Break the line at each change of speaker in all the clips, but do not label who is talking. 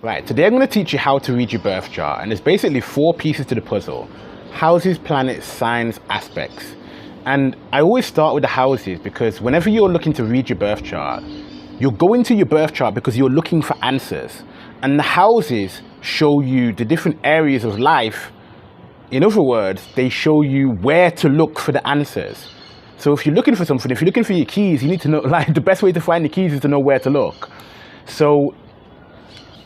Right, today I'm going to teach you how to read your birth chart, and there's basically 4 pieces to the puzzle: houses, planets, signs, aspects. And I always start with the houses because whenever you're looking to read your birth chart, you'll go into your birth chart because you're looking for answers, and the houses show you the different areas of life. In other words, they show you where to look for the answers. So if you're looking for something, if you're looking for your keys, you need to know, like, the best way to find the keys is to know where to look. So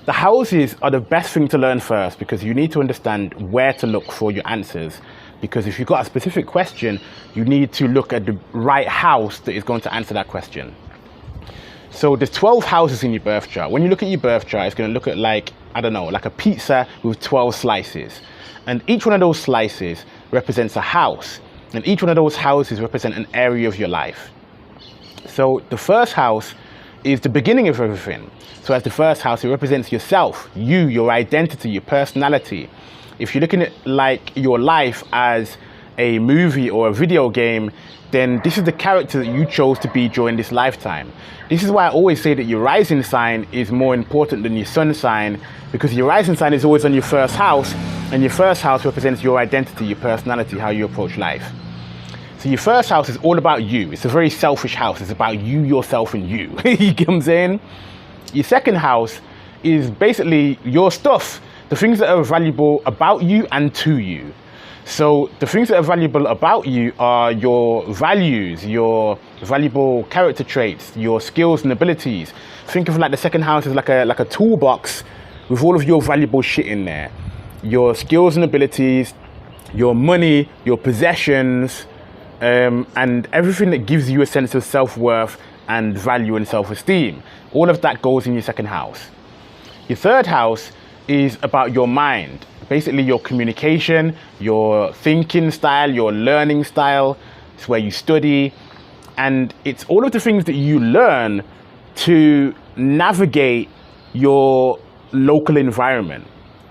the houses are the best thing to learn first because you need to understand where to look for your answers. Because if you've got a specific question, you need to look at the right house that is going to answer that question. So there's 12 houses in your birth chart. When you look at your birth chart, it's going to look at, like, I don't know, like a pizza with 12 slices. And each one of those slices represents a house. And each one of those houses represent an area of your life. So the first house is the beginning of everything. So as the first house, it represents yourself, you, your identity, your personality. If you're looking at, like, your life as a movie or a video game, then this is the character that you chose to be during this lifetime. This is why I always say that your rising sign is more important than your sun sign, because your rising sign is always on your first house, and your first house represents your identity, your personality, how you approach life. So your first house is all about you. It's a very selfish house. It's about you, yourself, and you. You get what I'm saying? Your second house is basically your stuff, the things that are valuable about you and to you. So the things that are valuable about you are your values, your valuable character traits, your skills and abilities. Think of, like, the second house as like a toolbox with all of your valuable shit in there. Your skills and abilities, your money, your possessions, and everything that gives you a sense of self-worth and value and self-esteem. All of that goes in your second house. Your third house is about your mind, basically your communication, your thinking style, your learning style. It's where you study, and it's all of the things that you learn to navigate your local environment.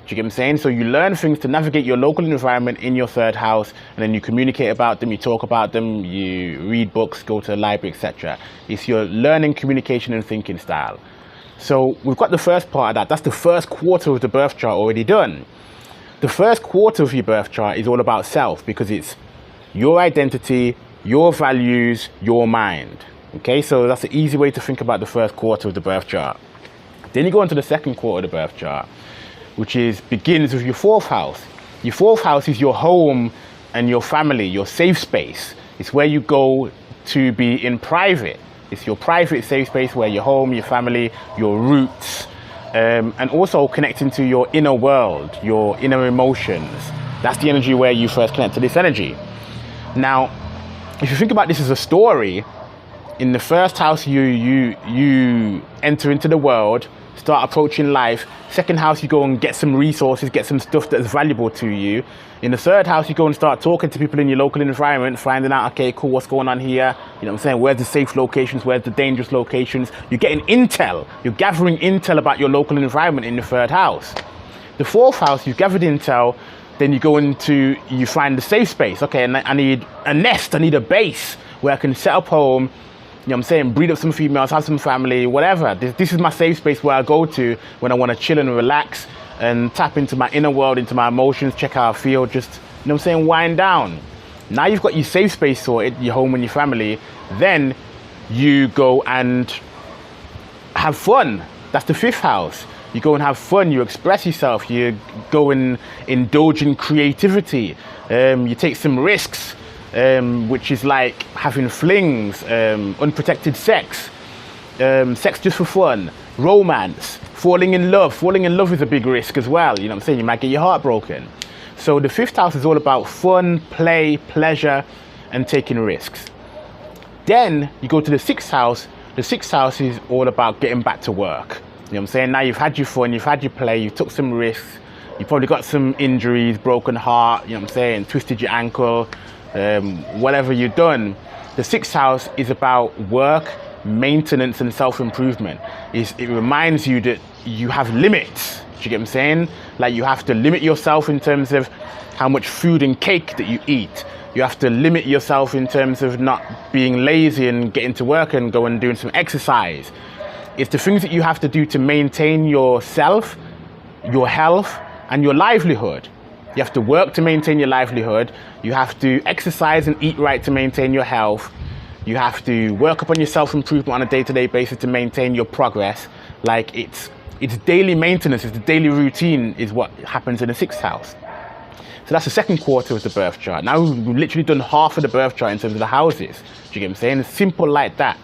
Do you get what I'm saying? So you learn things to navigate your local environment in your third house, and then you communicate about them, you talk about them, you read books, go to the library, etc. It's your learning, communication, and thinking style. So we've got the first part of that. That's the first quarter of the birth chart already done. The first quarter of your birth chart is all about self, because it's your identity, your values, your mind. Okay, so that's an easy way to think about the first quarter of the birth chart. Then you go into the second quarter of the birth chart, which begins with your fourth house. Your fourth house is your home and your family, your safe space. It's where you go to be in private. It's your private safe space where your home, your family, your roots, and also connecting to your inner world, your inner emotions. That's the energy where you first connect to this energy. Now, if you think about this as a story, in the first house you enter into the world, start approaching life. Second house, you go and get some resources, get some stuff that's valuable to you. In the third house, you go and start talking to people in your local environment, finding out, okay, cool, what's going on here? You know what I'm saying? Where's the safe locations? Where's the dangerous locations? You're getting intel. You're gathering intel about your local environment in the third house. The fourth house, you've gathered intel, then you go into, you find the safe space. Okay, and I need a nest, I need a base where I can set up home, you know what I'm saying, breed up some females, have some family, whatever. This is my safe space where I go to when I want to chill and relax and tap into my inner world, into my emotions, check how I feel, just, you know what I'm saying, wind down. Now you've got your safe space sorted, your home and your family, then you go and have fun. That's the fifth house. You go and have fun, you express yourself, you go and indulge in creativity, you take some risks, which is like having flings, unprotected sex, sex just for fun, romance, falling in love. Falling in love is a big risk as well. You know what I'm saying? You might get your heart broken. So the fifth house is all about fun, play, pleasure, and taking risks. Then you go to the sixth house. The sixth house is all about getting back to work. You know what I'm saying? Now you've had your fun, you've had your play, you took some risks, you probably got some injuries, broken heart, you know what I'm saying, twisted your ankle, whatever you've done. The sixth house is about work, maintenance, and self-improvement. It reminds you that you have limits. Do you get what I'm saying? Like, you have to limit yourself in terms of how much food and cake that you eat. You have to limit yourself in terms of not being lazy and getting to work and going and doing some exercise. It's the things that you have to do to maintain yourself your health, and your livelihood. You have to work to maintain your livelihood. You have to exercise and eat right to maintain your health. You have to work upon your self-improvement on a day-to-day basis to maintain your progress. Like it's daily maintenance, it's the daily routine is what happens in the 6th house. So that's the second quarter of the birth chart. Now we've literally done half of the birth chart in terms of the houses. Do you get what I'm saying? It's simple like that.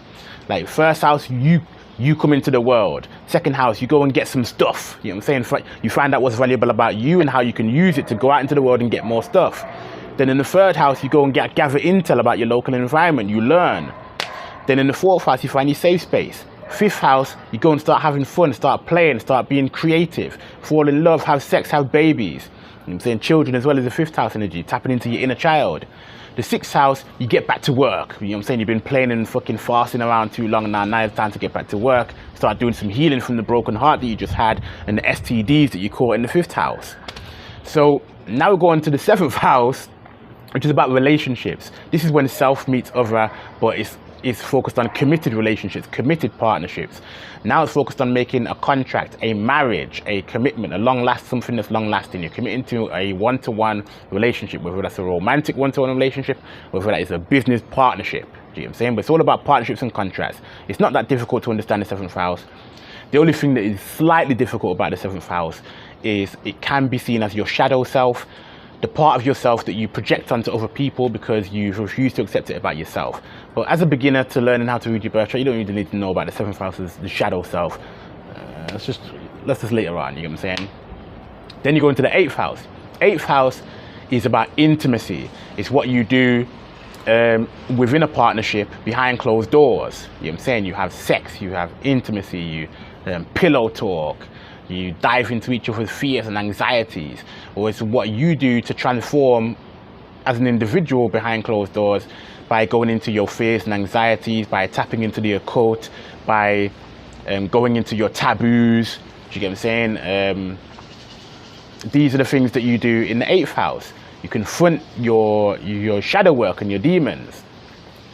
Like first house, you come into the world. Second house, you go and get some stuff. You know what I'm saying? You find out what's valuable about you and how you can use it to go out into the world and get more stuff. Then in the third house, you go and gather intel about your local environment. You learn. Then in the 4th house, you find your safe space. 5th house, you go and start having fun, start playing, start being creative, fall in love, have sex, have babies. I'm saying children as well as the 5th house energy, tapping into your inner child. The 6th house, you get back to work. You know what I'm saying? You've been playing and fucking fasting around too long now. Now it's time to get back to work. Start doing some healing from the broken heart that you just had and the STDs that you caught in the 5th house. So now we're going to the 7th house, which is about relationships. This is when self meets other, but it's focused on committed relationships, committed partnerships. Now it's focused on making a contract, a marriage, a commitment, something that's long lasting. You're committing to a one-to-one relationship, whether that's a romantic one-to-one relationship, whether that is a business partnership. Do you know what I'm saying? But it's all about partnerships and contracts. It's not that difficult to understand the 7th house. The only thing that is slightly difficult about the 7th house is it can be seen as your shadow self, the part of yourself that you project onto other people because you've refused to accept it about yourself. But as a beginner to learning how to read your birth chart, you don't really need to know about the 7th house as the shadow self. Let's just later on, you know what I'm saying? Then you go into the 8th house. 8th house is about intimacy. It's what you do within a partnership behind closed doors. You know what I'm saying? You have sex, you have intimacy, you pillow talk, you dive into each other's fears and anxieties, or it's what you do to transform as an individual behind closed doors by going into your fears and anxieties, by tapping into the occult, by going into your taboos. Do you get what I'm saying? These are the things that you do in the 8th house. You confront your shadow work and your demons.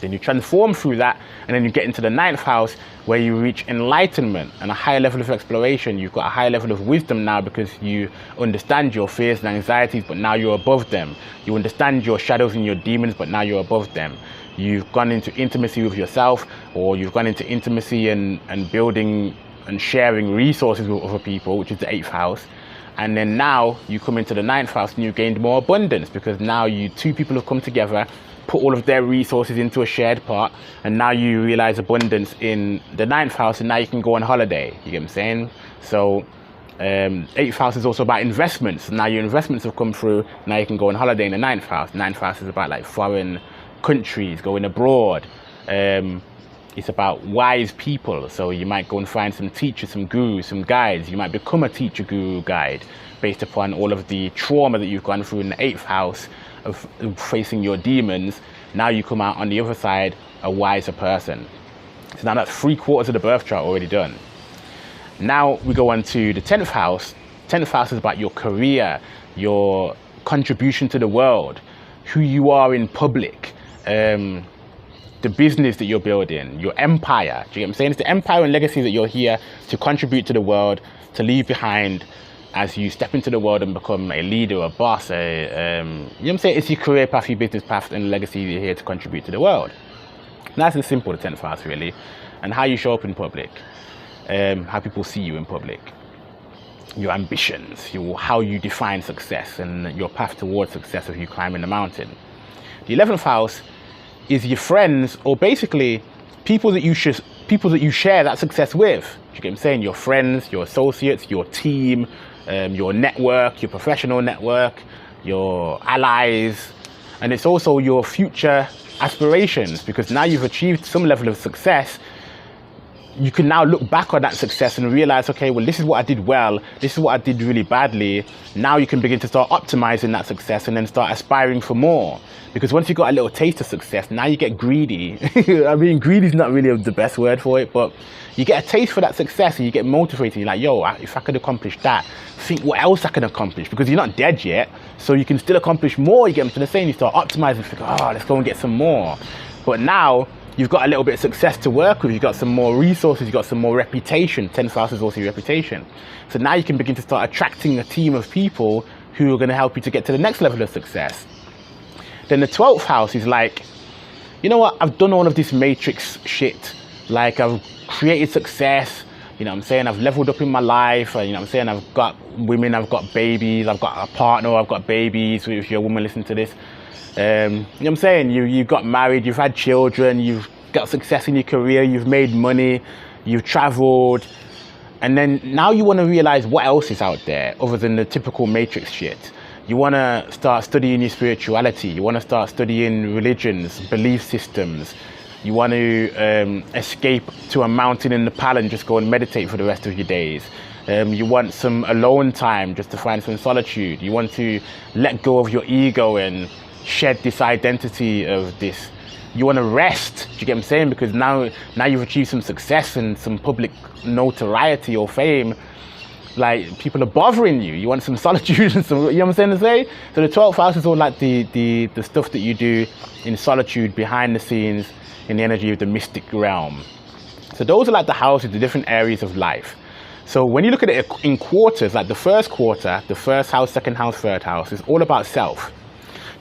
Then you transform through that, and then you get into the 9th house where you reach enlightenment and a higher level of exploration. You've got a higher level of wisdom now because you understand your fears and anxieties, but now you're above them. You understand your shadows and your demons, but now you're above them. You've gone into intimacy with yourself, or you've gone into intimacy and building and sharing resources with other people, which is the 8th house. And then now you come into the 9th house and you've gained more abundance because now two people have come together, put all of their resources into a shared pot, and now you realize abundance in the 9th house, and now you can go on holiday. You get what I'm saying? So 8th house is also about investments. Now your investments have come through, now you can go on holiday in the 9th house. 9th house is about like foreign countries, going abroad. It's about wise people. So you might go and find some teachers, some gurus, some guides. You might become a teacher, guru, guide based upon all of the trauma that you've gone through in the 8th house of facing your demons. Now you come out on the other side a wiser person. So now that's 3/4 of the birth chart already done. Now we go on to the 10th house. 10th house is about your career, your contribution to the world, who you are in public, the business that you're building, your empire. Do you get what I'm saying? It's the empire and legacy that you're here to contribute to the world, to leave behind as you step into the world and become a leader, a boss, you know what I'm saying? It's your career path, your business path, and legacy you're here to contribute to the world. Nice and simple, the 10th house, really. And how you show up in public, how people see you in public, your ambitions, how you define success, and your path towards success as you climbing the mountain. The 11th house is your friends, or basically people that you share that success with. Do you get what I'm saying? Your friends, your associates, your team, your network, your professional network, your allies, and it's also your future aspirations, because now you've achieved some level of success. You can now look back on that success and realize, okay, well, this is what I did well, this is what I did really badly. Now you can begin to start optimizing that success and then start aspiring for more. Because once you got a little taste of success, now you get greedy. I mean, greedy is not really the best word for it, but you get a taste for that success and you get motivated. You're like, yo, if I could accomplish that, think what else I can accomplish, because you're not dead yet. So you can still accomplish more. You get into the same, you start optimizing, think, oh, let's go and get some more. But now you've got a little bit of success to work with, you've got some more resources, you've got some more reputation. 10th house is also your reputation. So now you can begin to start attracting a team of people who are going to help you to get to the next level of success. Then the 12th house is like, you know what, I've done all of this matrix shit. Like, I've created success, you know what I'm saying, I've leveled up in my life, you know what I'm saying, I've got women, I've got babies, I've got a partner, I've got babies, if you're a woman listening to this. You know what I'm saying, you got married, you've had children, you've got success in your career, you've made money, you've traveled, and then now you want to realize what else is out there other than the typical matrix shit. You want to start studying your spirituality, you want to start studying religions, belief systems, you want to escape to a mountain in Nepal and just go and meditate for the rest of your days. You want some alone time just to find some solitude. You want to let go of your ego and shed this identity of this. You want to rest, do you get what I'm saying? Because now you've achieved some success and some public notoriety or fame. Like, people are bothering you. You want some solitude and some, you know what I'm saying to say? So the 12th house is all like the stuff that you do in solitude, behind the scenes, in the energy of the mystic realm. So those are like the houses, the different areas of life. So when you look at it in quarters, like the first quarter, the first house, second house, third house, is all about self.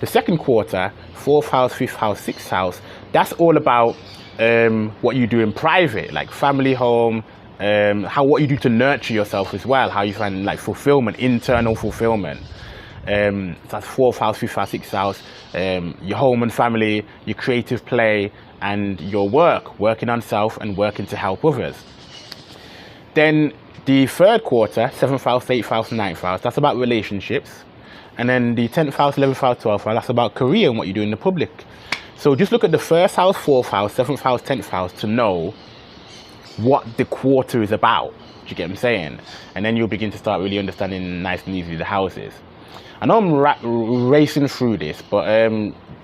The second quarter, 4th house, 5th house, 6th house, that's all about what you do in private, like family, home, what you do to nurture yourself as well, how you find like fulfillment, internal fulfillment. So that's 4th house, 5th house, 6th house, your home and family, your creative play, and your working on self and working to help others. Then the third quarter, 7th house, 8th house, 9th house, that's about relationships. And then the 10th house, 11th house, 12th house, that's about career and what you do in the public. So just look at the 1st house, 4th house, 7th house, 10th house to know what the quarter is about. Do you get what I'm saying? And then you'll begin to start really understanding nice and easily the houses. I know I'm racing through this, but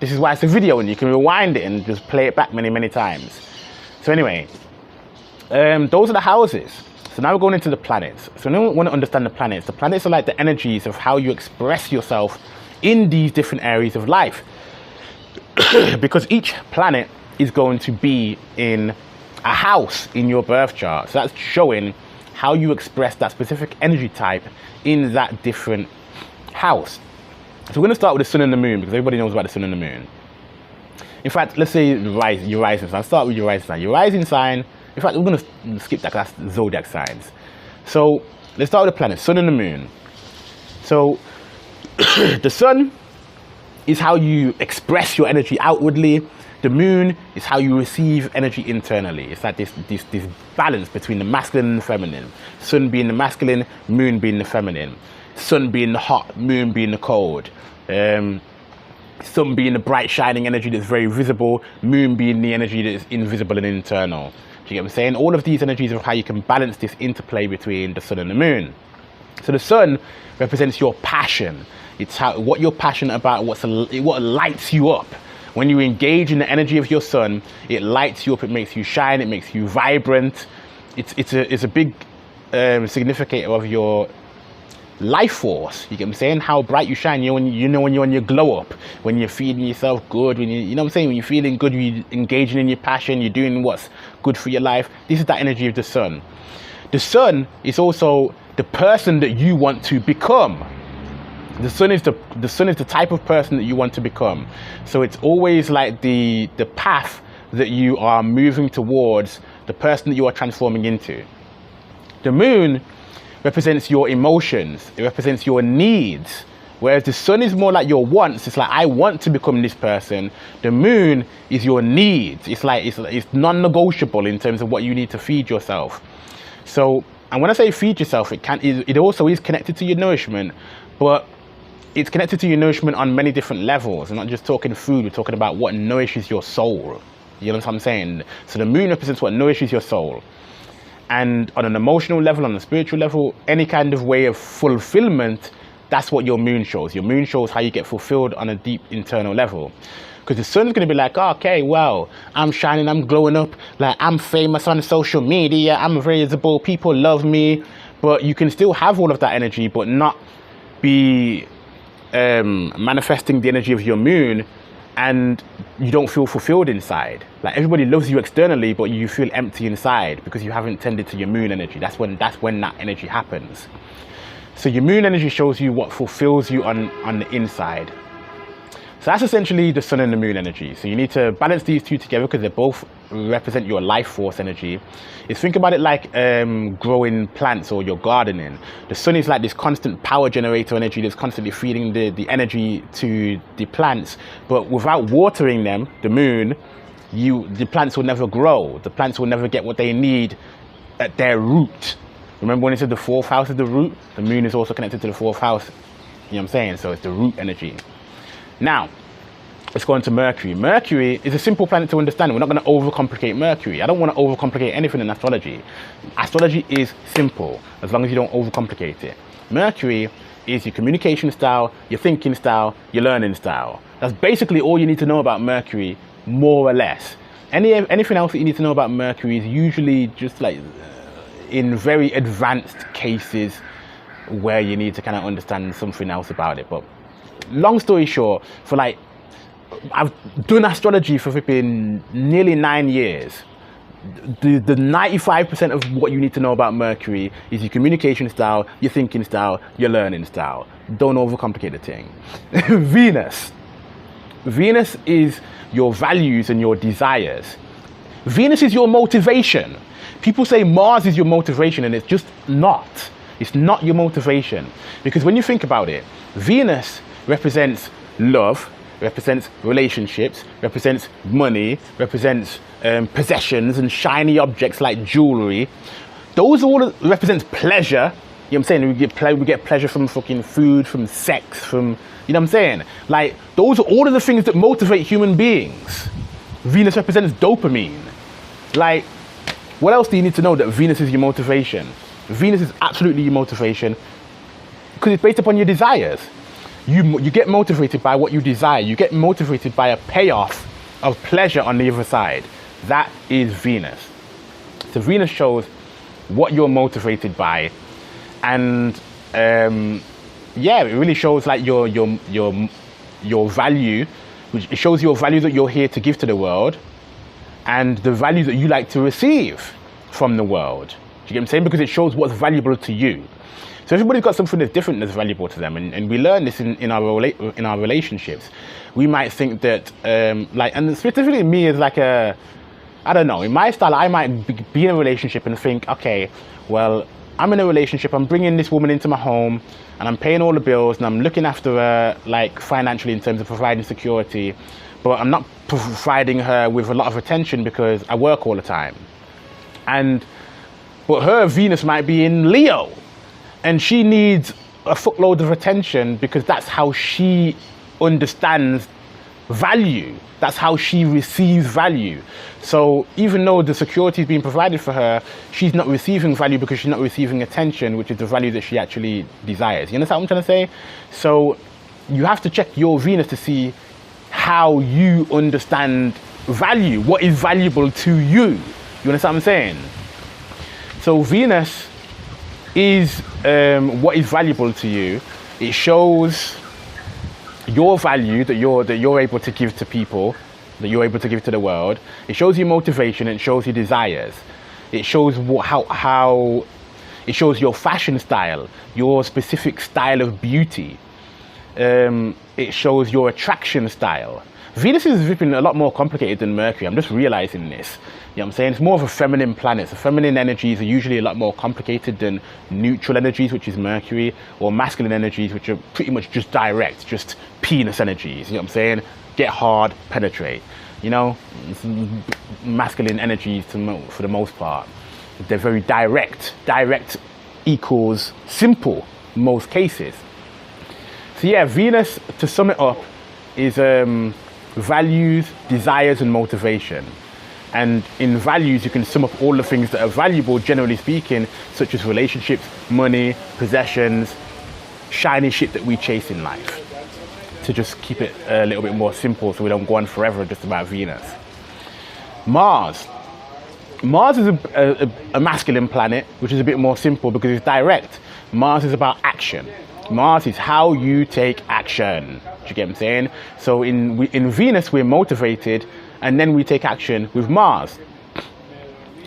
this is why it's a video and you can rewind it and just play it back many, many times. So anyway, those are the houses. So now we're going into the planets. So now we want to understand the planets. The planets are like the energies of how you express yourself in these different areas of life. Because each planet is going to be in a house in your birth chart. So that's showing how you express that specific energy type in that different house. So we're going to start with the sun and the moon, because everybody knows about the sun and the moon. In fact, let's say your rising sign. I'll start with your rising sign. Your rising sign, in fact, we're going to skip that because that's zodiac signs. So let's start with the planets, sun and the moon. So the sun is how you express your energy outwardly. The moon is how you receive energy internally. It's like this balance between the masculine and the feminine. Sun being the masculine, moon being the feminine. Sun being the hot, moon being the cold. Sun being the bright shining energy that's very visible, moon being the energy that is invisible and internal. Do you get what I'm saying? All of these energies are how you can balance this interplay between the sun and the moon. So the sun represents your passion. It's what you're passionate about, what lights you up. When you engage in the energy of your sun, it lights you up, it makes you shine, it makes you vibrant. It's a big significator of your life force. You get what I'm saying? How bright you shine. When you're on your glow up, when you're feeling yourself good, when you know what I'm saying, when you're feeling good, you're engaging in your passion, you're doing what's good for your life. This is that energy of the sun. The sun is also the person that you want to become. The sun is the type of person that you want to become. So it's always like the path that you are moving towards, the person that you are transforming into. The moon represents your emotions. It represents your needs. Whereas the sun is more like your wants. It's like, I want to become this person. The moon is your needs. It's like it's non-negotiable in terms of what you need to feed yourself. So, and when I say feed yourself, it also is connected to your nourishment, but it's connected to your nourishment on many different levels. I'm not just talking food, we're talking about what nourishes your soul. You know what I'm saying? So the moon represents what nourishes your soul. And on an emotional level, on a spiritual level, any kind of way of fulfillment, that's what your moon shows. Your moon shows how you get fulfilled on a deep internal level. Because the sun's going to be like, oh, okay, well, I'm shining, I'm glowing up, like I'm famous on social media, I'm visible, people love me. But you can still have all of that energy, but not be manifesting the energy of your moon and you don't feel fulfilled inside. Like everybody loves you externally, but you feel empty inside because you haven't tended to your moon energy. That's when that energy happens. So your moon energy shows you what fulfills you on the inside. So that's essentially the sun and the moon energy. So you need to balance these two together because they both represent your life force energy. Think about it like growing plants or your gardening. The sun is like this constant power generator energy that's constantly feeding the energy to the plants. But without watering them, the moon, the plants will never grow. The plants will never get what they need at their root. Remember when I said the fourth house is the root? The moon is also connected to the fourth house. You know what I'm saying? So it's the root energy. Now, let's go on to Mercury. Mercury is a simple planet to understand. We're not going to overcomplicate Mercury. I don't want to overcomplicate anything in astrology. Astrology is simple, as long as you don't overcomplicate it. Mercury is your communication style, your thinking style, your learning style. That's basically all you need to know about Mercury, more or less. Anything else that you need to know about Mercury is usually just like in very advanced cases where you need to kind of understand something else about it. But long story short, I've done astrology for flipping nearly 9 years. The 95% of what you need to know about Mercury is your communication style, your thinking style, your learning style. Don't overcomplicate the thing. Venus. Venus is your values and your desires. Venus is your motivation. People say Mars is your motivation, and it's just not. It's not your motivation. Because when you think about it, Venus represents love, represents relationships, represents money, represents possessions and shiny objects like jewelry. Those all represents pleasure. You know what I'm saying? We get pleasure from fucking food, from sex, from, you know what I'm saying? Like, those are all of the things that motivate human beings. Venus represents dopamine. Like, what else do you need to know that Venus is your motivation? Venus is absolutely your motivation because it's based upon your desires. You get motivated by what you desire. You get motivated by a payoff of pleasure on the other side. That is Venus. So Venus shows what you're motivated by, and yeah, it really shows like your value, which it shows your value that you're here to give to the world, and the value that you like to receive from the world. Do you get what I'm saying? Because it shows what's valuable to you. So everybody's got something that's different that's valuable to them, and we learn this in our relationships. We might think that and specifically me as like I don't know, in my style, I might be in a relationship and think, okay, well, I'm in a relationship, I'm bringing this woman into my home, and I'm paying all the bills, and I'm looking after her like financially in terms of providing security, but I'm not providing her with a lot of attention because I work all the time. But her Venus might be in Leo, and she needs a fuckload of attention because that's how she understands value. That's how she receives value. So even though the security is being provided for her, she's not receiving value because she's not receiving attention, which is the value that she actually desires. You understand what I'm trying to say? So you have to check your Venus to see how you understand value, what is valuable to you. You understand what I'm saying? So Venus is what is valuable to you. It shows your value that you're able to give to people, that you're able to give to the world. It shows your motivation. It shows your desires. It shows how it shows your fashion style, your specific style of beauty. It shows your attraction style. Venus is ripping a lot more complicated than Mercury. I'm just realizing this. You know what I'm saying? It's more of a feminine planet. So feminine energies are usually a lot more complicated than neutral energies, which is Mercury, or masculine energies, which are pretty much just direct, just penis energies. You know what I'm saying? Get hard, penetrate. You know, it's masculine energies for the most part. They're very direct. Direct equals simple in most cases. So yeah, Venus, to sum it up, is values, desires, and motivation. And in values, you can sum up all the things that are valuable, generally speaking, such as relationships, money, possessions, shiny shit that we chase in life. To just keep it a little bit more simple so we don't go on forever just about Venus. Mars. Mars is a masculine planet, which is a bit more simple because it's direct. Mars is about action. Mars is how you take action. Do you get what I'm saying? So in Venus, we're motivated, and then we take action with Mars.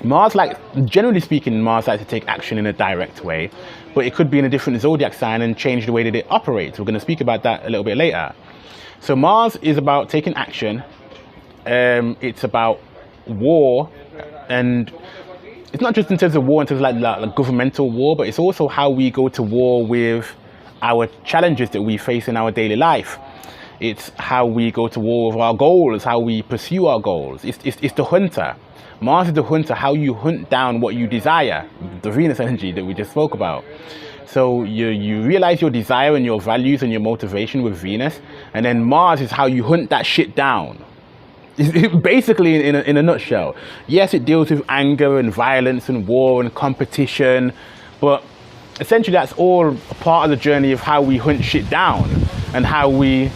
Mars, like, generally speaking, Mars likes to take action in a direct way, but it could be in a different zodiac sign and change the way that it operates. We're going to speak about that a little bit later. So Mars is about taking action. It's about war, and it's not just in terms of war, in terms of like governmental war, but it's also how we go to war with our challenges that we face in our daily life. It's how we go to war with our goals, how we pursue our goals. It's the hunter. Mars is the hunter, how you hunt down what you desire, the Venus energy that we just spoke about. So you realize your desire and your values and your motivation with Venus, and then Mars is how you hunt that shit down. Basically, in a nutshell. Yes, it deals with anger and violence and war and competition, but essentially that's all a part of the journey of how we hunt shit down and how we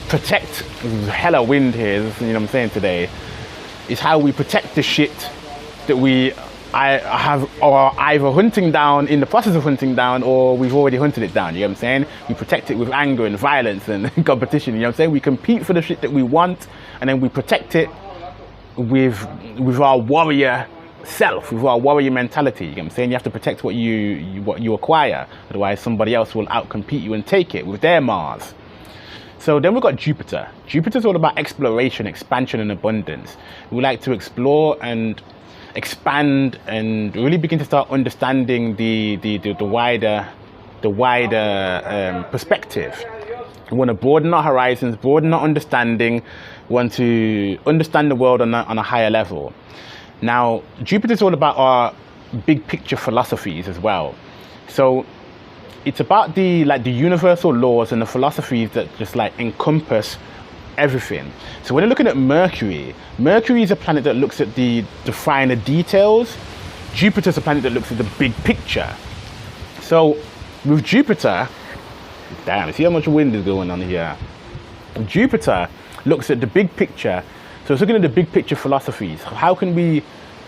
protect. Hella wind here, you know what I'm saying today. Is how we protect the shit that I have, or either hunting down, in the process of hunting down, or we've already hunted it down. You know what I'm saying? We protect it with anger and violence and competition. You know what I'm saying? We compete for the shit that we want, and then we protect it with our warrior self, with our warrior mentality. You know what I'm saying? You have to protect what you acquire, otherwise somebody else will outcompete you and take it with their Mars. So then we've got Jupiter. Jupiter's all about exploration, expansion, and abundance. We like to explore and expand and really begin to start understanding the wider perspective. We want to broaden our horizons, broaden our understanding. We want to understand the world on a higher level. Now, Jupiter's all about our big picture philosophies as well. So it's about the universal laws and the philosophies that just like encompass everything. So when you're looking at Mercury is a planet that looks at the finer details. Jupiter's a planet that looks at the big picture. So with Jupiter, damn, see how much wind is going on here. Jupiter looks at the big picture. So it's looking at the big picture philosophies. How can we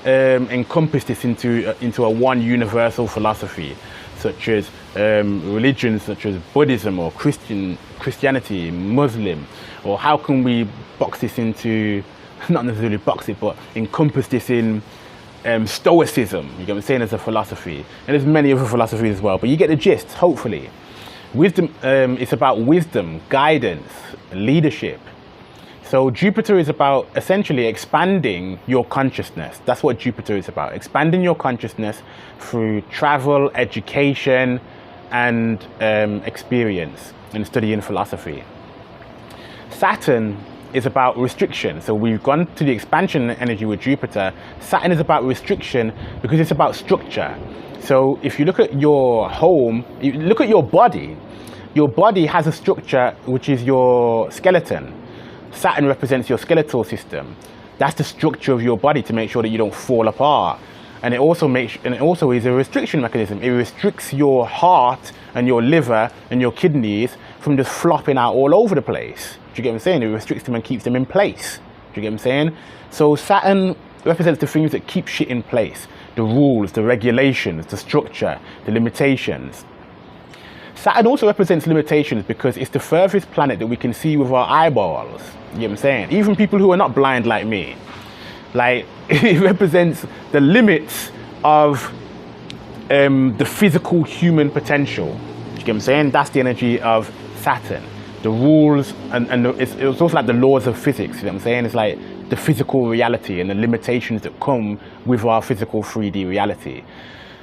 encompass this into a one universal philosophy, such as religions such as Buddhism or Christianity, Muslim, or how can we box this into, not necessarily box it, but encompass this in Stoicism, you get what I'm saying, as a philosophy. And there's many other philosophies as well, but you get the gist, hopefully. Wisdom, it's about wisdom, guidance, leadership. So Jupiter is about essentially expanding your consciousness. That's what Jupiter is about, expanding your consciousness through travel, education, and experience and studying philosophy. Saturn is about restriction. So we've gone to the expansion energy with Jupiter. Saturn is about restriction because it's about structure. So if you look at your home, you look at your body has a structure which is your skeleton. Saturn represents your skeletal system. That's the structure of your body to make sure that you don't fall apart. And it also is a restriction mechanism. It restricts your heart and your liver and your kidneys from just flopping out all over the place. Do you get what I'm saying? It restricts them and keeps them in place. Do you get what I'm saying? So Saturn represents the things that keep shit in place. The rules, the regulations, the structure, the limitations. Saturn also represents limitations because it's the furthest planet that we can see with our eyeballs. You get what I'm saying? Even people who are not blind like me. Like, it represents the limits of the physical human potential. You get what I'm saying? That's the energy of Saturn. The rules, and it's also like the laws of physics. You know what I'm saying? It's like the physical reality and the limitations that come with our physical 3D reality.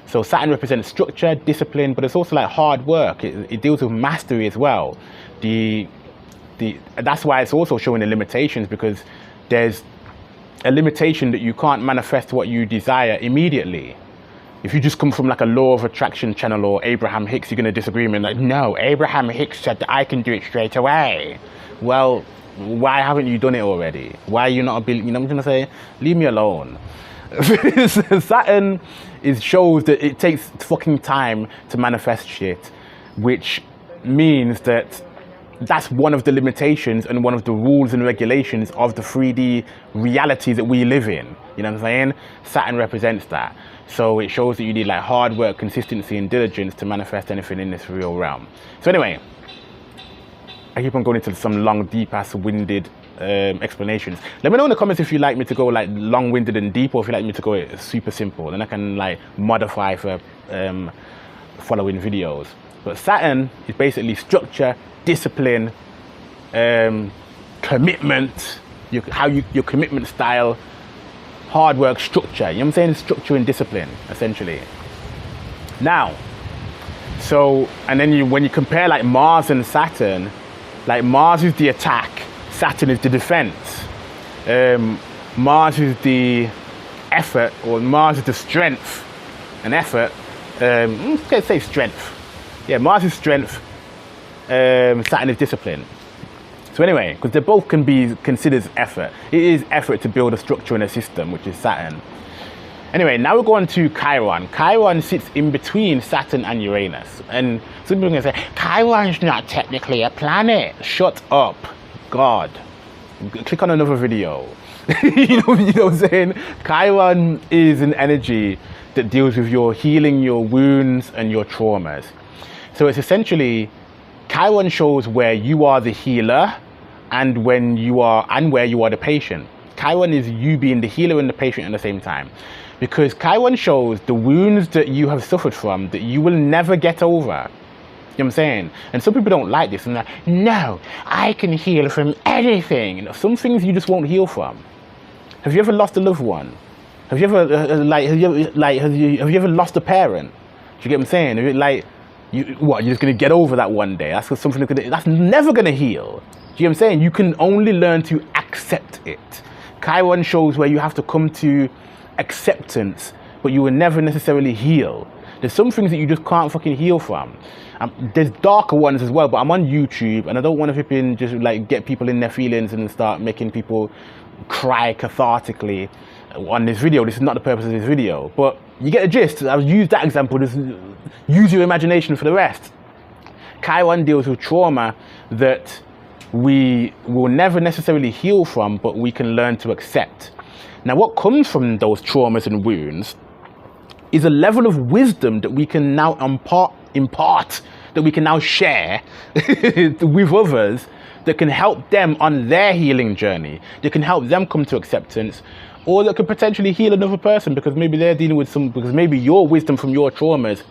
So Saturn represents structure, discipline, but it's also like hard work. It deals with mastery as well. That's why it's also showing the limitations, because there's a limitation that you can't manifest what you desire immediately. If you just come from like a law of attraction channel or Abraham Hicks, you're going to disagree with me. Like, no, Abraham Hicks said that I can do it straight away. Well, why haven't you done it already? Why are you not you know what I'm going to say? Leave me alone. Saturn shows that it takes fucking time to manifest shit, which means that that's one of the limitations and one of the rules and regulations of the 3D reality that we live in. You know what I'm saying? Saturn represents that. So it shows that you need like hard work, consistency, and diligence to manifest anything in this real realm. So anyway, I keep on going into some long, deep-ass, winded explanations. Let me know in the comments if you like me to go like long-winded and deep, or if you like me to go super simple. Then I can like modify for following videos. But Saturn is basically structure, discipline, commitment, your commitment style, hard work, structure. You know what I'm saying? Structure and discipline, essentially. Now, so, and then when you compare like Mars and Saturn, like Mars is the attack, Saturn is the defense. Mars is the effort, or Mars is the strength and effort. Let's say strength. Yeah, Mars is strength, Saturn is discipline. So anyway, because they both can be considered effort. It is effort to build a structure and a system, which is Saturn. Anyway, now we're going to Chiron. Chiron sits in between Saturn and Uranus. And some people are going to say, Chiron's not technically a planet. Shut up, God. Click on another video. you know what I'm saying? Chiron is an energy that deals with your healing your wounds and your traumas. So it's essentially, Chiron shows where you are the healer and where you are the patient. Chiron is you being the healer and the patient at the same time. Because Chiron shows the wounds that you have suffered from that you will never get over. You know what I'm saying? And some people don't like this and they're like, no, I can heal from anything. Some things you just won't heal from. Have you ever lost a loved one? Have you ever have you ever lost a parent? Do you get what I'm saying? You're just gonna get over that one day? That's something that's never gonna heal. Do you know what I'm saying? You can only learn to accept it. Chiron shows where you have to come to acceptance, but you will never necessarily heal. There's some things that you just can't fucking heal from. There's darker ones as well, but I'm on YouTube and I don't want to flipping just like get people in their feelings and start making people cry cathartically on this video. This is not the purpose of this video, but you get the gist. I've used that example. Just use your imagination for the rest. Chiron deals with trauma that we will never necessarily heal from, but we can learn to accept. Now, what comes from those traumas and wounds is a level of wisdom that we can now impart, that we can now share with others, that can help them on their healing journey, that can help them come to acceptance, or that could potentially heal another person because maybe they're dealing with because maybe your wisdom from your traumas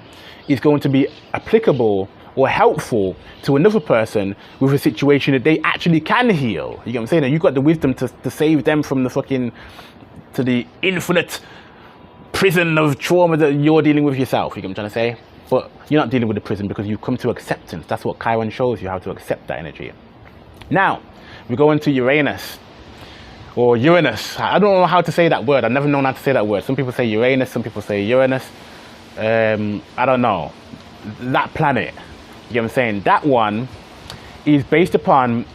is going to be applicable or helpful to another person with a situation that they actually can heal. You get what I'm saying? And you've got the wisdom to save them from to the infinite prison of trauma that you're dealing with yourself. You get what I'm trying to say? But you're not dealing with the prison because you've come to acceptance. That's what Chiron shows you, how to accept that energy. Now, we go into Uranus. Or Uranus. I don't know how to say that word. I've never known how to say that word. Some people say Uranus, some people say Uranus. I don't know. That planet. You know what I'm saying? That one is based upon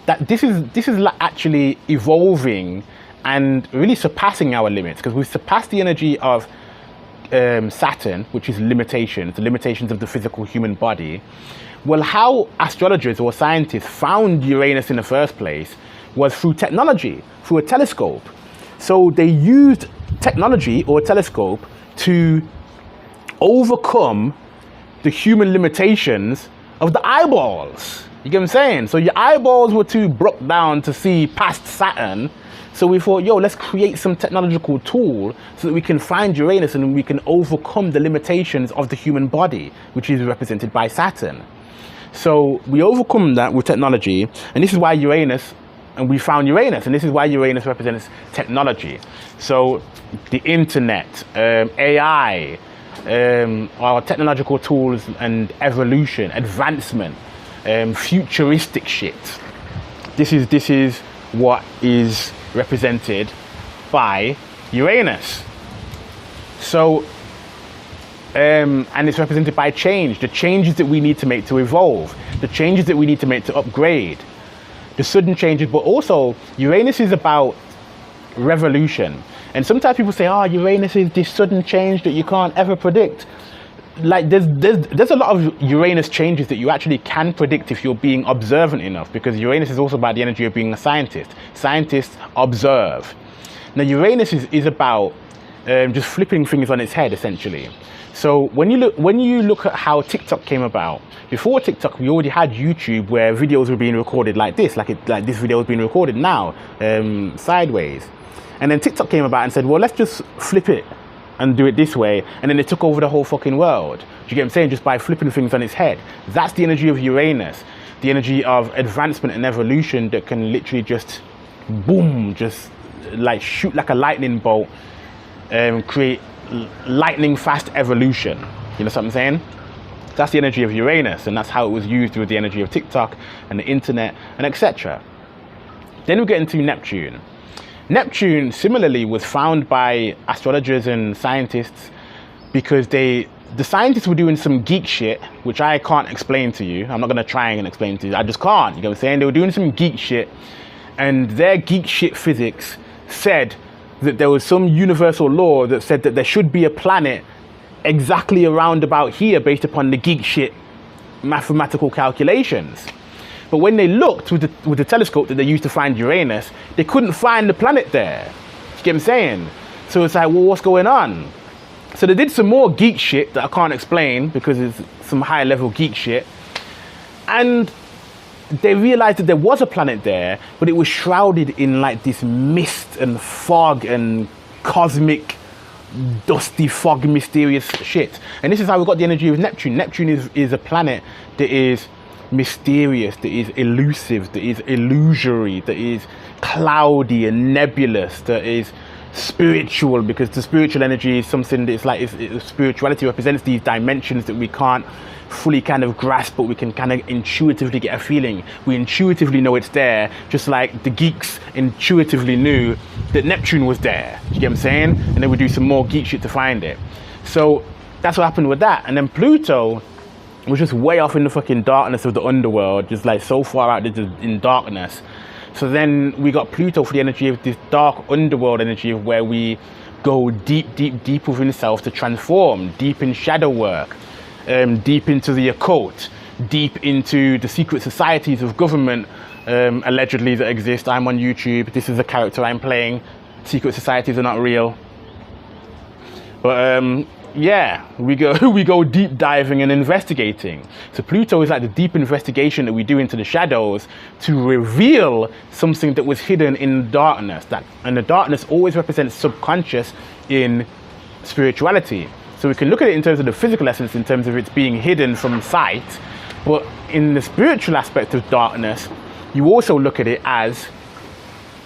that this is actually evolving and really surpassing our limits, because we've surpassed the energy of Saturn, which is limitations, the limitations of the physical human body. Well, how astrologers or scientists found Uranus in the first place was through technology, through a telescope. So they used technology or a telescope to overcome the human limitations of the eyeballs. You get what I'm saying? So your eyeballs were too broke down to see past Saturn. So we thought, yo, let's create some technological tool so that we can find Uranus and we can overcome the limitations of the human body, which is represented by Saturn. So we overcome that with technology, and this is why Uranus, and we found Uranus, and this is why Uranus represents technology. So the internet, AI, our technological tools and evolution, advancement, futuristic shit. This is what is represented by Uranus. So, and it's represented by change, the changes that we need to make to evolve, the changes that we need to make to upgrade, the sudden changes, but also Uranus is about revolution. And sometimes people say, oh, Uranus is this sudden change that you can't ever predict. Like there's a lot of Uranus changes that you actually can predict if you're being observant enough, because Uranus is also about the energy of being a scientist. Scientists observe. Now Uranus is about just flipping things on its head, essentially. So when you look at how TikTok came about, before TikTok, we already had YouTube where videos were being recorded like this, like this video is being recorded now, sideways. And then TikTok came about and said, well, let's just flip it and do it this way. And then it took over the whole fucking world. Do you get what I'm saying? Just by flipping things on its head. That's the energy of Uranus, the energy of advancement and evolution that can literally just boom, just like shoot like a lightning bolt, create lightning fast evolution. You know what I'm saying? That's the energy of Uranus, and that's how it was used with the energy of TikTok and the internet and etc. Then we get into Neptune. Neptune similarly was found by astrologers and scientists because the scientists were doing some geek shit, which I can't explain to you. I'm not going to try and explain to you. I just can't. You know what I'm saying? They were doing some geek shit, and their geek shit physics said that there was some universal law that said that there should be a planet exactly around about here based upon the geek shit mathematical calculations. But when they looked with the telescope that they used to find Uranus, they couldn't find the planet there. You get what I'm saying? So it's like, well, what's going on? So they did some more geek shit that I can't explain because it's some high level geek shit. And they realized that there was a planet there, but it was shrouded in like this mist and fog and cosmic dusty fog mysterious shit. And this is how we got the energy of Neptune. Neptune is a planet that is mysterious, that is elusive, that is illusory, that is cloudy and nebulous, that is spiritual, because the spiritual energy is something that's like spirituality represents these dimensions that we can't fully kind of grasp, but we can kind of intuitively get a feeling. We intuitively know it's there, just like the geeks intuitively knew that Neptune was there. You get what I'm saying? And then we do some more geek shit to find it. So that's what happened with that. And then Pluto was just way off in the fucking darkness of the underworld, just like so far out in darkness. So then we got Pluto for the energy of this dark underworld energy of where we go deep, deep, deep within self to transform, deep in shadow work, deep into the occult, deep into the secret societies of government, allegedly, that exist. I'm on YouTube. This is a character I'm playing. Secret societies are not real. But yeah, we go deep diving and investigating. So Pluto is like the deep investigation that we do into the shadows to reveal something that was hidden in darkness. And the darkness always represents subconscious in spirituality. So we can look at it in terms of the physical essence, in terms of it's being hidden from sight. But in the spiritual aspect of darkness, you also look at it as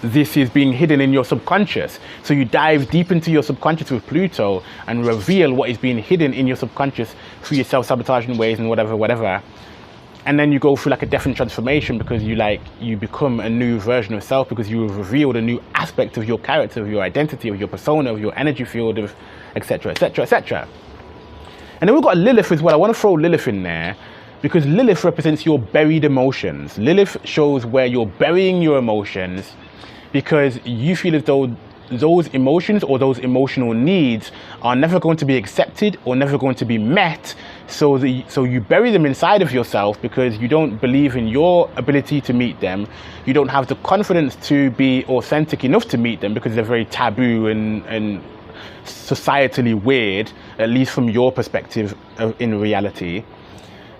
this is being hidden in your subconscious. So you dive deep into your subconscious with Pluto and reveal what is being hidden in your subconscious through your self-sabotaging ways and whatever. And then you go through like a definite transformation because you become a new version of self, because you have revealed a new aspect of your character, of your identity, of your persona, of your energy field, of etc, etc, etc. And then we've got Lilith as well. I want to throw Lilith in there because Lilith represents your buried emotions. Lilith shows where you're burying your emotions because you feel as though those emotions or those emotional needs are never going to be accepted or never going to be met. So you bury them inside of yourself because you don't believe in your ability to meet them. You don't have the confidence to be authentic enough to meet them because they're very taboo and societally weird, at least from your perspective in reality.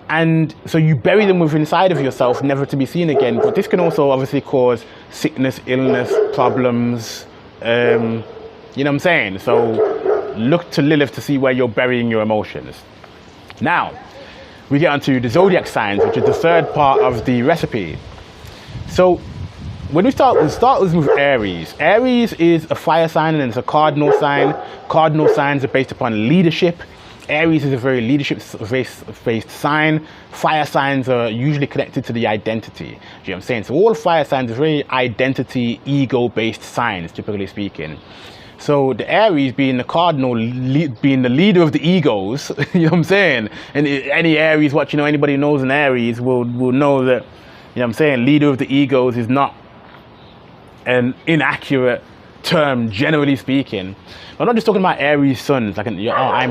And so you bury them within inside of yourself, never to be seen again. But this can also obviously cause sickness, illness, problems. You know what I'm saying? So look to Lilith to see where you're burying your emotions. Now, we get onto the zodiac signs, which is the third part of the recipe. So when we start with Aries. Aries is a fire sign and it's a cardinal sign. Cardinal signs are based upon leadership. Aries is a very leadership-based sign. Fire signs are usually connected to the identity. Do you know what I'm saying? So all fire signs are very identity, ego-based signs, typically speaking. So the Aries being the cardinal, being the leader of the egos, you know what I'm saying? And any Aries watching, anybody who knows an Aries will know that, you know what I'm saying, leader of the egos is not an inaccurate term, generally speaking. I'm not just talking about Aries suns, like I'm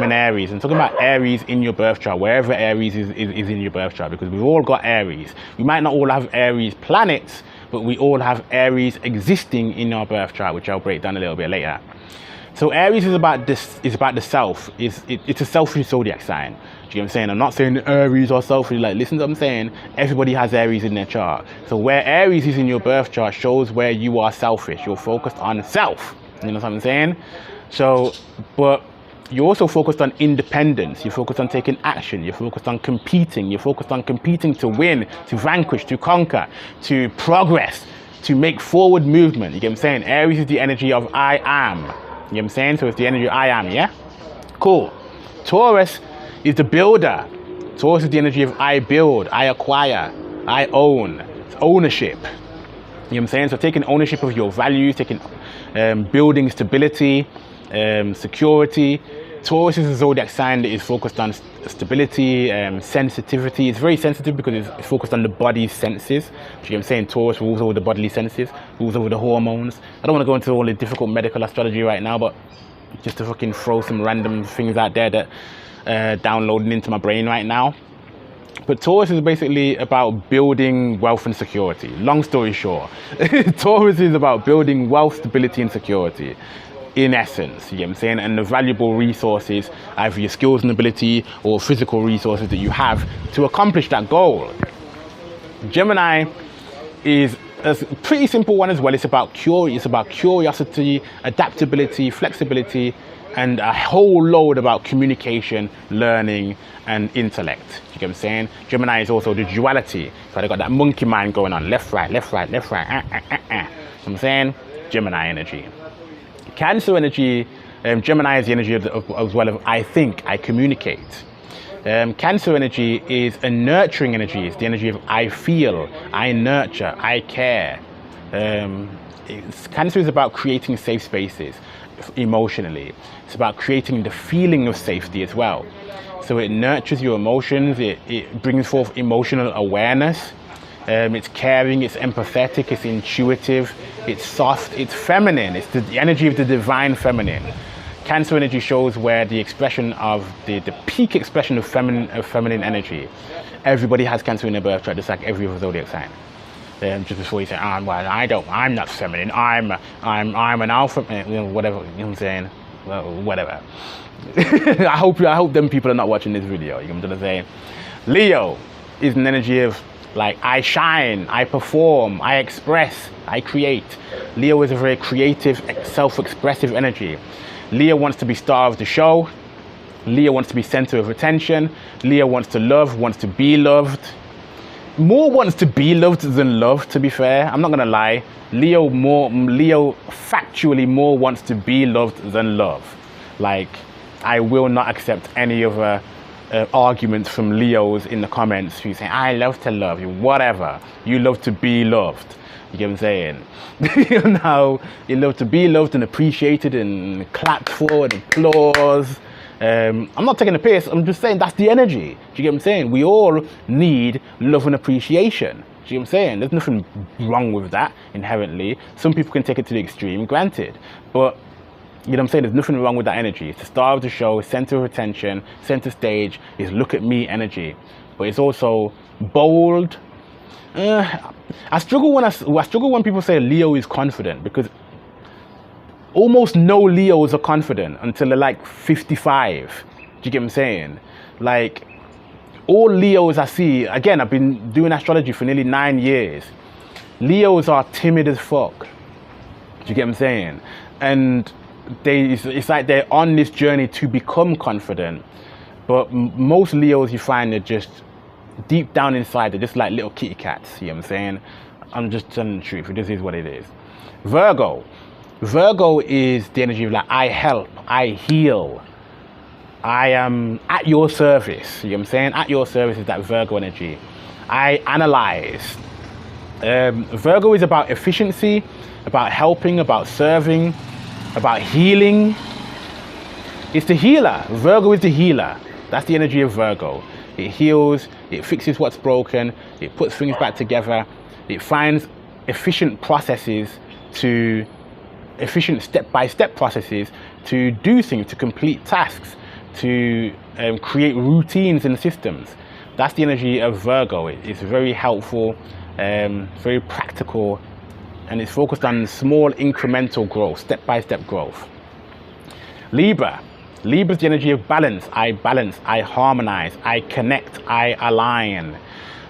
an Aries. I'm talking about Aries in your birth chart, wherever Aries is in your birth chart, because we've all got Aries. We might not all have Aries planets, but we all have Aries existing in our birth chart, which I'll break down a little bit later. So Aries is about this, is about the self. It's a selfish zodiac sign. Do you know what I'm saying? I'm not saying Aries are selfish. Like, listen to what I'm saying. Everybody has Aries in their chart. So where Aries is in your birth chart shows where you are selfish. You're focused on self. You know what I'm saying? So, but you're also focused on independence. You're focused on taking action. You're focused on competing. You're focused on competing to win, to vanquish, to conquer, to progress, to make forward movement. You get what I'm saying? Aries is the energy of I am. You know what I'm saying? So it's the energy of I am, yeah? Cool. Taurus is the builder. Taurus is the energy of I build, I acquire, I own. It's ownership. You know what I'm saying? So taking ownership of your values, taking building stability, security. Taurus is a zodiac sign that is focused on stability, sensitivity. It's very sensitive because it's focused on the body's senses. You know what I'm saying? Taurus rules over the bodily senses, rules over the hormones. I don't want to go into all the difficult medical astrology right now, but just to fucking throw some random things out there that downloading into my brain right now. But Taurus is basically about building wealth and security. Long story short, Taurus is about building wealth, stability, and security. In essence, you know what I'm saying, and the valuable resources, either your skills and ability or physical resources that you have to accomplish that goal. Gemini is a pretty simple one as well. It's about curiosity, adaptability, flexibility, and a whole load about communication, learning, and intellect. You get what I'm saying? Gemini is also the duality. So they got that monkey mind going on, left, right, left, right, left, right. You know what I'm saying? Gemini energy. Cancer energy, Gemini is the energy of as well of I think, I communicate. Cancer energy is a nurturing energy. It's the energy of I feel, I nurture, I care. Cancer is about creating safe spaces emotionally. It's about creating the feeling of safety as well. So it nurtures your emotions, it brings forth emotional awareness. It's caring, it's empathetic, it's intuitive, it's soft, it's feminine. It's the energy of the divine feminine. Cancer energy shows where the expression of the peak expression of feminine energy. Everybody has Cancer in their birth chart, just like every other zodiac sign. Just before you say, well, I'm not feminine. I'm an alpha, whatever. You know what I'm saying? Well, whatever. I hope them people are not watching this video. You know what I'm saying? Leo is an energy of like I shine, I perform, I express, I create. Leo is a very creative, self-expressive energy. Leo wants to be star of the show. Leo wants to be center of attention. Leo wants to love, wants to be loved. More wants to be loved than love, to be fair. I'm not gonna lie. Leo factually more wants to be loved than love. Like, I will not accept any other arguments from Leos in the comments who say, I love to love you, whatever. You love to be loved. You get what I'm saying? You know, you love to be loved and appreciated and clapped for and applause. I'm not taking a piss, I'm just saying that's the energy. Do you get what I'm saying? We all need love and appreciation. Do you get what I'm saying? There's nothing wrong with that inherently. Some people can take it to the extreme, granted. But you know what I'm saying? There's nothing wrong with that energy. It's the star of the show, center of attention, center stage, is look at me energy. But it's also bold. I struggle when people say Leo is confident, because almost no Leos are confident until they're like 55. Do you get what I'm saying? Like, all Leos I see, again, I've been doing astrology for nearly 9 years. Leos are timid as fuck. Do you get what I'm saying? And it's like they're on this journey to become confident, but most Leos you find are just deep down inside, they're just like little kitty cats. You know what I'm saying? I'm just telling the truth. It just is what it is. Virgo is the energy of like I help, I heal, I am at your service. You know what I'm saying? At your service is that Virgo energy. I analyze. Virgo is about efficiency, about helping, about serving, about healing. It's the healer. Virgo is the healer. That's the energy of Virgo. It heals, it fixes what's broken, it puts things back together, it finds efficient step-by-step processes to do things, to complete tasks, to create routines and systems. That's the energy of Virgo. It's very helpful, very practical, and it's focused on small incremental growth, step-by-step growth. Libra's the energy of balance, I harmonize, I connect, I align.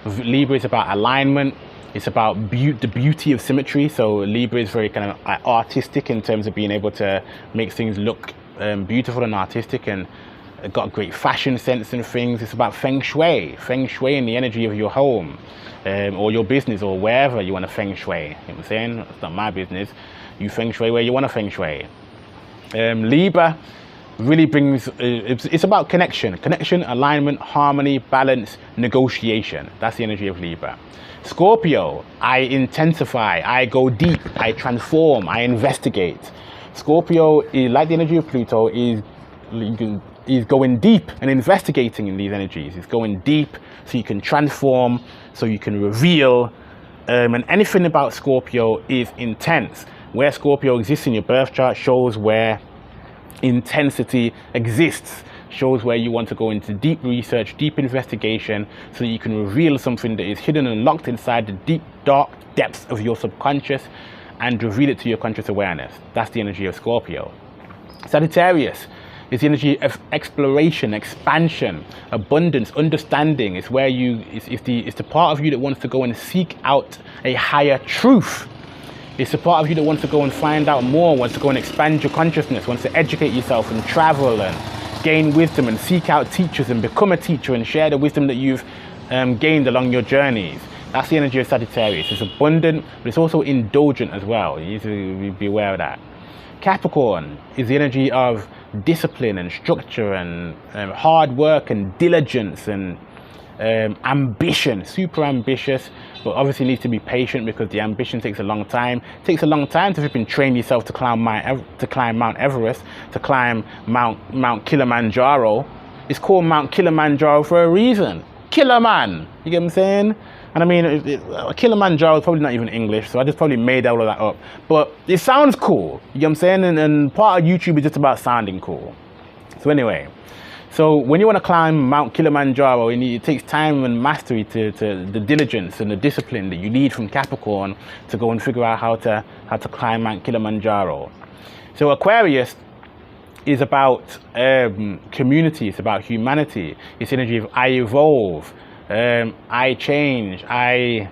Libra is about alignment. It's about the beauty of symmetry. So Libra is very kind of artistic in terms of being able to make things look beautiful and artistic, and got a great fashion sense and things. It's about feng shui in the energy of your home or your business or wherever you want to feng shui. You know what I'm saying? It's not my business. You feng shui where you want to feng shui. Libra really brings, it's about connection, alignment, harmony, balance, negotiation. That's the energy of Libra. Scorpio, I intensify, I go deep, I transform, I investigate. Scorpio, like the energy of Pluto, is going deep and investigating in these energies. It's going deep so you can transform, so you can reveal, and anything about Scorpio is intense. Where Scorpio exists in your birth chart shows where intensity exists, shows where you want to go into deep research, deep investigation, so that you can reveal something that is hidden and locked inside the deep, dark depths of your subconscious and reveal it to your conscious awareness. That's the energy of Scorpio. Sagittarius is the energy of exploration, expansion, abundance, understanding. It's where it's the part of you that wants to go and seek out a higher truth. It's the part of you that wants to go and find out more, wants to go and expand your consciousness, wants to educate yourself and travel and gain wisdom and seek out teachers and become a teacher and share the wisdom that you've gained along your journeys. That's the energy of Sagittarius. It's abundant, but it's also indulgent as well. You need to be aware of that. Capricorn is the energy of discipline and structure and hard work and diligence and ambition, super ambitious, but obviously needs to be patient because the ambition takes a long time. It takes a long time to flip and train yourself to climb Mount Everest, to climb Mount Kilimanjaro. It's called Mount Kilimanjaro for a reason. Killer man, you get what I'm saying? And I mean, Kilimanjaro is probably not even English, so I just probably made all of that up. But it sounds cool, you get what I'm saying? And part of YouTube is just about sounding cool. So anyway, so when you want to climb Mount Kilimanjaro, it takes time and mastery to the diligence and the discipline that you need from Capricorn to go and figure out how to climb Mount Kilimanjaro. So Aquarius is about community, it's about humanity. It's energy of I evolve, I change, I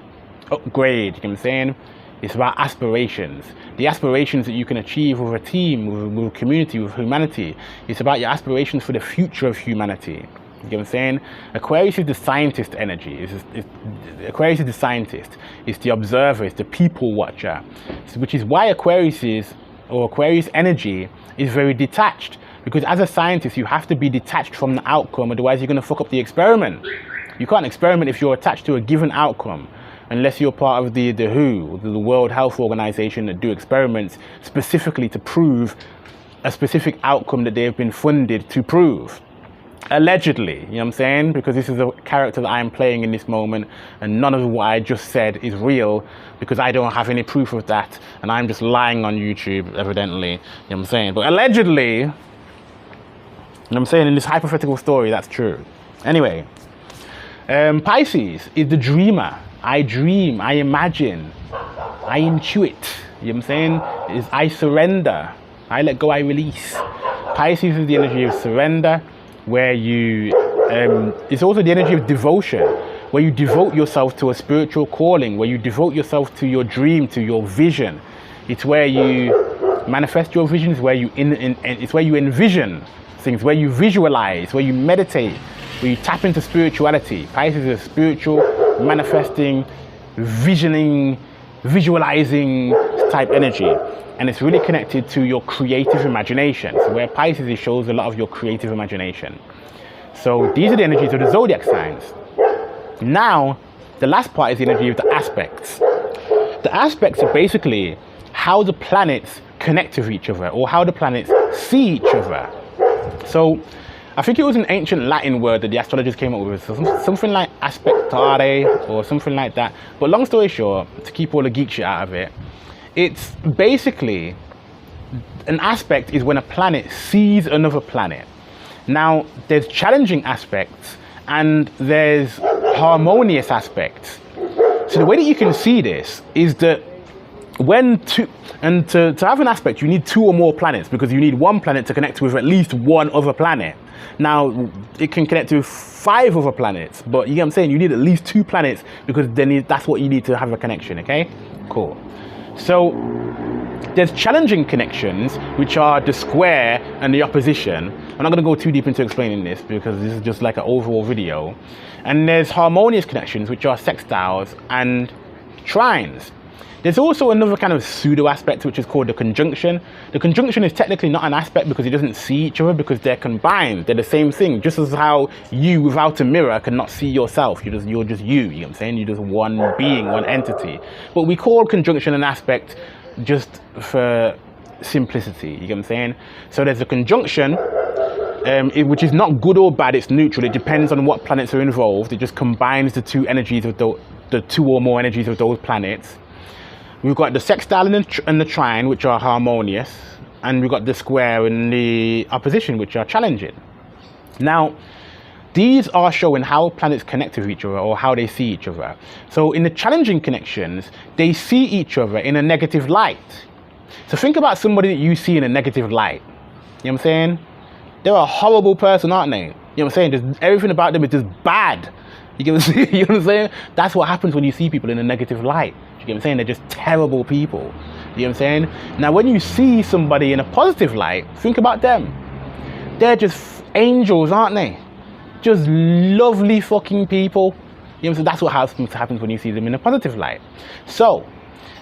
upgrade, you know what I'm saying? It's about aspirations. The aspirations that you can achieve with a team, with a community, with humanity. It's about your aspirations for the future of humanity. You get what I'm saying? Aquarius is the scientist energy. Aquarius is the scientist. It's the observer. It's the people watcher. Which is why Aquarius energy is very detached. Because as a scientist, you have to be detached from the outcome. Otherwise, you're going to fuck up the experiment. You can't experiment if you're attached to a given outcome, unless you're part of the WHO, the World Health Organization, that do experiments specifically to prove a specific outcome that they've been funded to prove. Allegedly, you know what I'm saying? Because this is a character that I'm playing in this moment, and none of what I just said is real, because I don't have any proof of that, and I'm just lying on YouTube, evidently, you know what I'm saying? But allegedly, you know what I'm saying, in this hypothetical story, that's true. Anyway, Pisces is the dreamer. I dream, I imagine, I intuit, you know what I'm saying? Is I surrender, I let go, I release. Pisces is the energy of surrender, where you, it's also the energy of devotion, where you devote yourself to a spiritual calling, where you devote yourself to your dream, to your vision. It's where you manifest your visions, where you it's where you envision things, where you visualize, where you meditate, where you tap into spirituality. Pisces is a spiritual, manifesting, visioning, visualizing type energy, and it's really connected to your creative imagination. So where Pisces, it shows a lot of your creative imagination. So these are the energies of the zodiac signs. Now, the last part is the energy of the aspects. The aspects are basically how the planets connect with each other, or how the planets see each other. So I think it was an ancient Latin word that the astrologers came up with, something like aspectare or something like that. But long story short, to keep all the geek shit out of it, it's basically, an aspect is when a planet sees another planet. Now, there's challenging aspects and there's harmonious aspects. So the way that you can see this is that to have an aspect, you need 2 or more planets, because you need one planet to connect with at least one other planet. Now, it can connect to 5 other planets, but you get what I'm saying? You need at least 2 planets, because then that's what you need to have a connection, okay? Cool. So, there's challenging connections, which are the square and the opposition. I'm not going to go too deep into explaining this, because this is just like an overall video. And there's harmonious connections, which are sextiles and trines. There's also another kind of pseudo aspect, which is called the conjunction. The conjunction is technically not an aspect, because it doesn't see each other, because they're combined. They're the same thing. Just as how you, without a mirror, cannot see yourself. You're just you. You know what I'm saying? You're just one being, one entity. But we call conjunction an aspect just for simplicity. You get what I'm saying? So there's a conjunction, which is not good or bad. It's neutral. It depends on what planets are involved. It just combines the 2 energies of the 2 or more energies of those planets. We've got the sextile and the trine, which are harmonious, and we've got the square and the opposition, which are challenging. Now, these are showing how planets connect with each other, or how they see each other. So in the challenging connections, they see each other in a negative light. So think about somebody that you see in a negative light. You know what I'm saying? They're a horrible person, aren't they? You know what I'm saying? Everything about them is just bad. You get what I'm saying? That's what happens when you see people in a negative light. You get what I'm saying? They're just terrible people. You know what I'm saying? Now, when you see somebody in a positive light, think about them. They're just angels, aren't they? Just lovely fucking people. You know, so that's what happens when you see them in a positive light. So,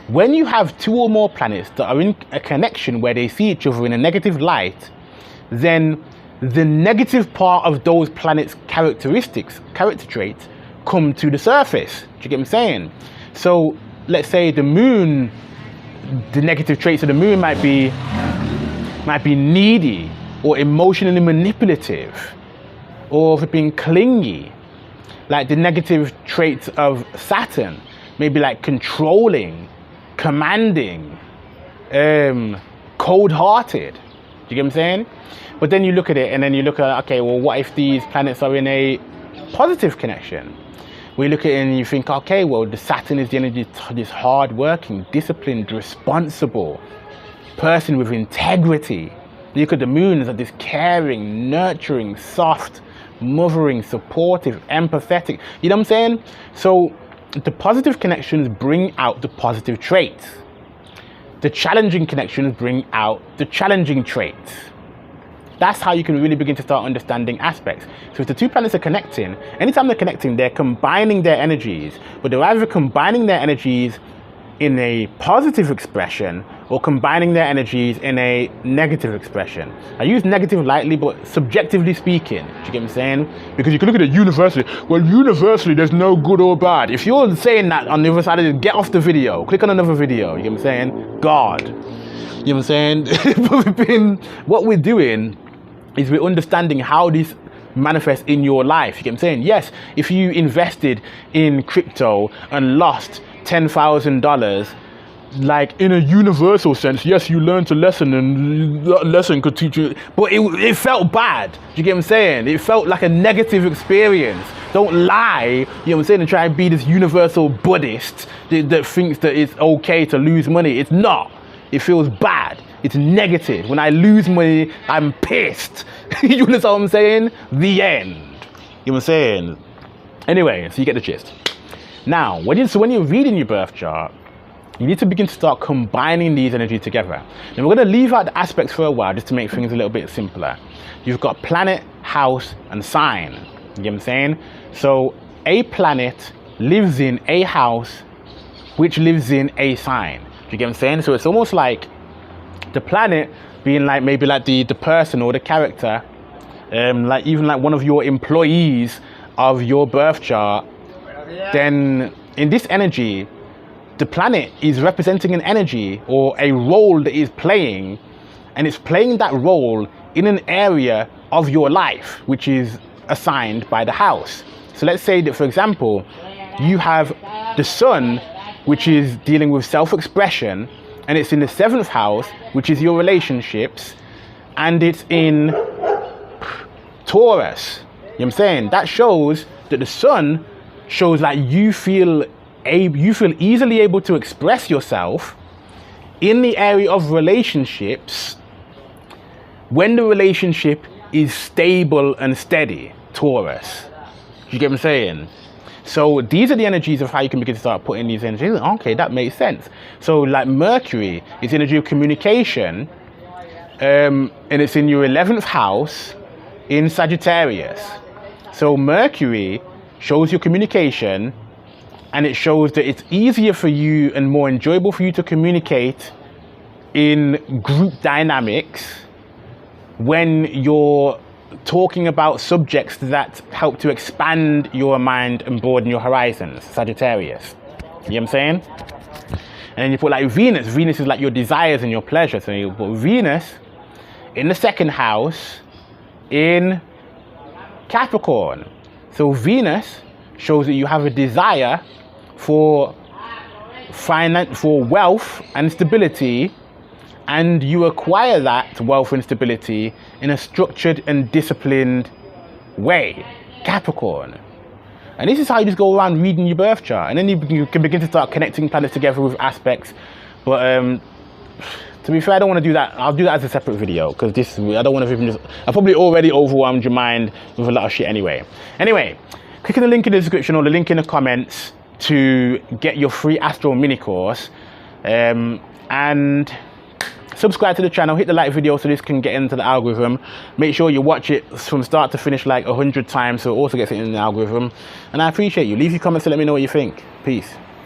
when you have 2 or more planets that are in a connection where they see each other in a negative light, then the negative part of those planets' character traits, come to the surface. Do you get what I'm saying? So, let's say the moon, the negative traits of the moon might be needy, or emotionally manipulative, or for being clingy. Like the negative traits of Saturn, maybe like controlling, commanding, cold-hearted. Do you get what I'm saying? But then you look at it, and then you look at, okay, well, what if these planets are in a positive connection? We look at it and you think, okay, well, the Saturn is the energy, this hard-working, disciplined, responsible person with integrity. You look at the moon as this caring, nurturing, soft, mothering, supportive, empathetic. You know what I'm saying? So the positive connections bring out the positive traits. The challenging connections bring out the challenging traits. That's how you can really begin to start understanding aspects. So if the 2 planets are connecting, anytime they're connecting, they're combining their energies, but they're either combining their energies in a positive expression or combining their energies in a negative expression. I use negative lightly, but subjectively speaking, do you get what I'm saying? Because you can look at it universally. Well, universally, there's no good or bad. If you're saying that on the other side of it, get off the video, click on another video, you get what I'm saying? God. You know what I'm saying? What we're doing is we're understanding how this manifests in your life. You get what I'm saying? Yes, if you invested in crypto and lost $10,000, like in a universal sense, yes, you learned a lesson, and that lesson could teach you, but it felt bad. Do you get what I'm saying? It felt like a negative experience. Don't lie, you know what I'm saying, and try and be this universal Buddhist that thinks that it's okay to lose money. It's not. It feels bad. It's negative. When I lose money, I'm pissed. You understand what I'm saying? The end. You know what I'm saying? Anyway, so you get the gist. Now, when you're reading your birth chart, you need to begin to start combining these energies together. Now, we're going to leave out the aspects for a while just to make things a little bit simpler. You've got planet, house, and sign. You get what I'm saying? So, a planet lives in a house, which lives in a sign. You get what I'm saying? So, it's almost like the planet being like maybe like the person or the character, like even like one of your employees of your birth chart. Then in this energy, the planet is representing an energy or a role that is playing, and it's playing that role in an area of your life which is assigned by the house. So let's say that, for example, you have the sun, which is dealing with self-expression, and it's in the 7th house, which is your relationships, and it's in Taurus. You know what I'm saying? That shows that the sun shows like you feel easily able to express yourself, in the area of relationships, when the relationship is stable and steady, Taurus. You get what I'm saying? So these are the energies of how you can begin to start putting these energies. Okay, that makes sense. So like Mercury is energy of communication, and it's in your 11th house in Sagittarius. So Mercury shows your communication, and it shows that it's easier for you and more enjoyable for you to communicate in group dynamics when you're talking about subjects that help to expand your mind and broaden your horizons, Sagittarius. You know what I'm saying? And then you put like Venus. Venus is like your desires and your pleasures. So you put Venus in the 2nd house in Capricorn. So Venus shows that you have a desire for finance, for wealth and stability, and you acquire that wealth and stability in a structured and disciplined way, Capricorn. And this is how you just go around reading your birth chart, and then you can begin to start connecting planets together with aspects. But to be fair, I don't want to do that. I'll do that as a separate video, because this, I don't want to even just, I probably already overwhelmed your mind with a lot of shit anyway. Anyway, click on the link in the description or the link in the comments to get your free Astro mini course, and subscribe to the channel, hit the like video so this can get into the algorithm. Make sure you watch it from start to finish like 100 times so it also gets it in the algorithm. And I appreciate you. Leave your comments to let me know what you think. Peace.